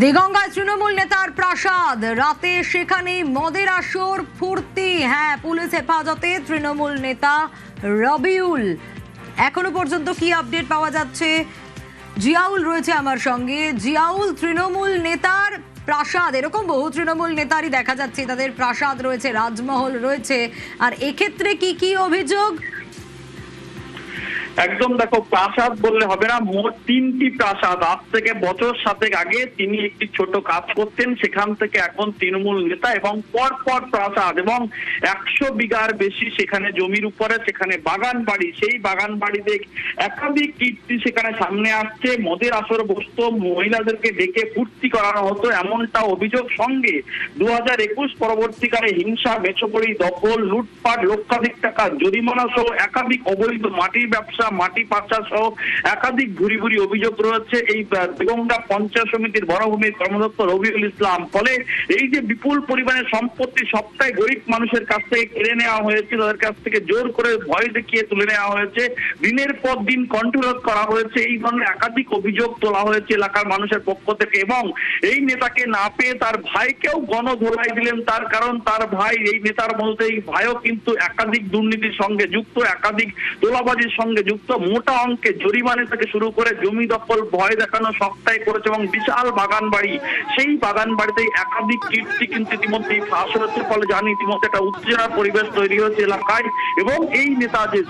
দিগঙ্গায় তৃণমূল নেতার প্রাসাদ, রাতে সেখানে মদের আসর, ফুর্তি। হ্যাঁ, পুলিশ হেফাজতে তৃণমূল নেতা রবিউল। এখনো পর্যন্ত কি আপডেট পাওয়া যাচ্ছে? জিয়াউল রয়েছে আমার সঙ্গে। জিয়াউল, তৃণমূল নেতার প্রাসাদ, এরকম বহু তৃণমূল নেতারই দেখা যাচ্ছে তাদের প্রাসাদ রয়েছে, রাজমহল রয়েছে, আর এক্ষেত্রে কি কি অভিযোগ? একদম দেখো, প্রাসাদ বললে হবে না, মোট 3টি প্রাসাদ। আজ থেকে বছর 7 আগে তিনি একটি ছোট কাজ করতেন, সেখান থেকে এখন তৃণমূল নেতা, এবং পরপর প্রাসাদ এবং 100 বিঘার বেশি সেখানে জমির উপরে, সেখানে বাগান বাড়ি। সেই বাগান বাড়িতে একাধিক কীর্তি সেখানে সামনে আসছে। মদের আসর বসত, মহিলাদেরকে ডেকে ফুর্তি করানো হতো, এমনটা অভিযোগ। সঙ্গে 2021 পরবর্তীকালে হিংসা, বেচপড়ি, দখল, লুটপাট, লক্ষাধিক টাকা জরিমানা সহ একাধিক অবৈধ মাটির ব্যবসা, মাটি পাচার সহ একাধিক ভুরি ভুরি অভিযোগ রয়েছে এই দিগঙ্গা পঞ্চায়েত সমিতির বনভূমির কর্মদত্ত রবিউল ইসলাম। ফলে এই যে বিপুল পরিমাণের সম্পত্তি সবটাই গরিব মানুষের কাছ থেকে কেড়ে নেওয়া হয়েছে, তাদের কাছ থেকে জোর করে ভয় দেখিয়ে তুলে নেওয়া হয়েছে, দিনের পর দিন কণ্ঠরোধ করা হয়েছে। এই ধরনের একাধিক অভিযোগ তোলা হয়েছে এলাকার মানুষের পক্ষ থেকে, এবং এই নেতাকে না পেয়ে তার ভাইকেও গণধোলাই দিলেন। তার কারণ তার ভাই, এই নেতার মধ্যে এই ভাইও কিন্তু একাধিক দুর্নীতির সঙ্গে যুক্ত, একাধিক তোলাবাজির সঙ্গে যুক্ত। মোটা অঙ্কে জরিমানা থেকে শুরু করে জমি দখল, ভয় দেখানো সবটাই করেছে, এবং বিশাল বাগান বাড়ি। সেই বাগান বাড়িতে একাধিক কীর্তি কিন্তু ইতিমধ্যেই ফাঁস হচ্ছে। ফলে জানি ইতিমধ্যে একটা উত্তেজনার পরিবেশ তৈরি হচ্ছে এলাকায়, এবং এই নেতা যে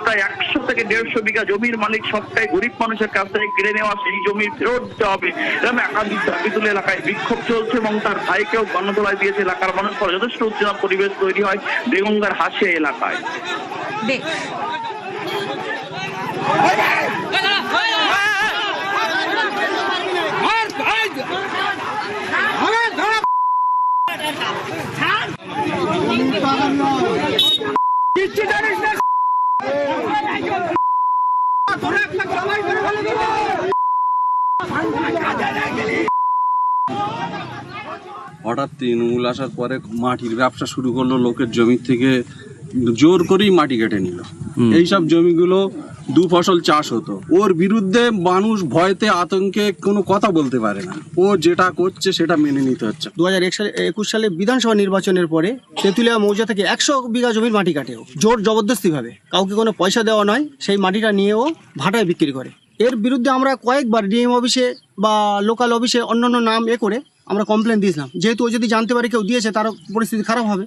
প্রায় 100 থেকে 150 বিঘা জমির মালিক, সবটাই গরিব মানুষের কাছ থেকে কেড়ে নেওয়া, সেই জমি ফেরত দিতে হবে এরকম একাধিক দাবি তুলে এলাকায় বিক্ষোভ চলছে, এবং তার ভাইকেও গণধোলাই দিয়েছে এলাকার মানুষ। ফলে যথেষ্ট উত্তেজনা পরিবেশ তৈরি হয় দিগঙ্গার হাসিয়া এলাকায়। বেশ, হঠাৎ তৃণমূল আসার পরে মাটির ব্যবসা শুরু করলো, লোকের জমি থেকে জোর করেই মাটি কেটে নিল। এইসব জমিগুলো 2 ফসল চাষ হতো, ওর বিরুদ্ধে মানুষ ভয়তে আতঙ্কে কোনো কথা বলতে পারে না। ও যেটা করছে সেটা মেনে নিতে হচ্ছে। 2021 সালে বিধানসভা নির্বাচনের পরে তেঁতুলিয়া মৌজা থেকে 100 বিঘা জমির মাটি কাটে, জোর জবরদস্তি ভাবে, কাউকে কোনো পয়সা দেওয়া নয়, সেই মাটিটা নিয়ে ও ভাটায় বিক্রি করে। এর বিরুদ্ধে আমরা কয়েকবার ডিএম অফিসে বা লোকাল অফিসে অন্যান্য নাম করে আমরা কমপ্লেন দিয়েছিলাম, যেহেতু ও যদি জানতে পারে কেউ দিয়েছে তার পরিস্থিতি খারাপ হবে।